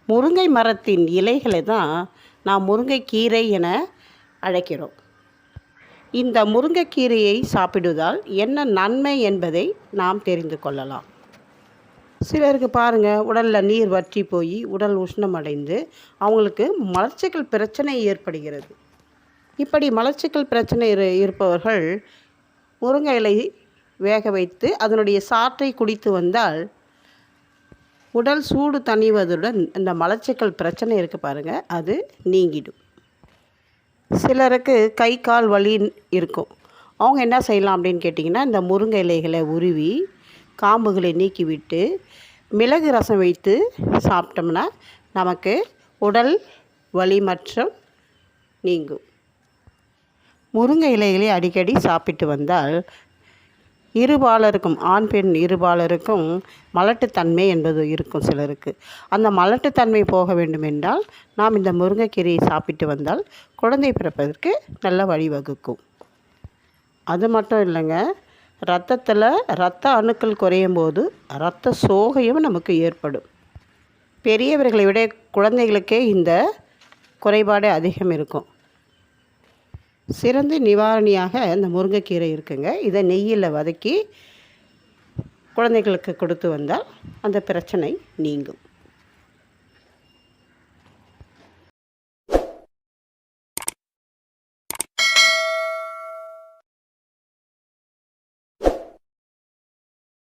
முருங்கை மரத்தின் இலைகளை தான் நாம் முருங்கைக்கீரை என அழைக்கிறோம். இந்த முருங்கைக்கீரையை சாப்பிடுவதால் என்ன நன்மை என்பதை நாம் தெரிந்து கொள்ளலாம். சிலருக்கு பாருங்கள், உடலில் நீர் வற்றி போய் உடல் உஷ்ணமடைந்து அவங்களுக்கு மலச்சிக்கல் பிரச்சனை ஏற்படுகிறது. இப்படி மலச்சிக்கல் பிரச்சனை இருப்பவர்கள் முருங்கை இலை வேக வைத்து அதனுடைய சாற்றை குடித்து வந்தால் உடல் சூடு தணிவதுடன் இந்த மலச்சிக்கல் பிரச்சனை இருக்குது பாருங்கள், அது நீங்கிடும். சிலருக்கு கை கால் வலி இருக்கும். அவங்க என்ன செய்யலாம் அப்படின்னு கேட்டிங்கன்னா, இந்த முருங்கை இலைகளை உருவி காம்புகளை நீக்கிவிட்டு மிளகு ரசம் வைத்து சாப்பிட்டோம்னா நமக்கு உடல் வலி மற்றும் நீங்கும். முருங்கை இலைகளை அடிக்கடி சாப்பிட்டு வந்தால் இருபாலருக்கும், ஆண் பெண் இருபாலருக்கும் மலட்டுத்தன்மை என்பது இருக்கும் சிலருக்கு. அந்த மலட்டுத்தன்மை போக வேண்டும் என்றால் நாம் இந்த முருங்கைக்கீரையை சாப்பிட்டு வந்தால் குழந்தை பிறப்பதற்கு நல்ல வழிவகுக்கும். அது மட்டும் இல்லைங்க, இரத்தத்தில் இரத்த அணுக்கள் குறையும் போது இரத்த சோகையும் நமக்கு ஏற்படும். பெரியவர்களை விட குழந்தைகளுக்கே இந்த குறைபாடு அதிகம் இருக்கும். சிறந்த நிவாரணியாக இந்த முருங்கைக்கீரை இருக்குங்க. இதை நெய்யில் வதக்கி குழந்தைகளுக்கு கொடுத்து வந்தால் அந்த பிரச்சனை நீங்கும்.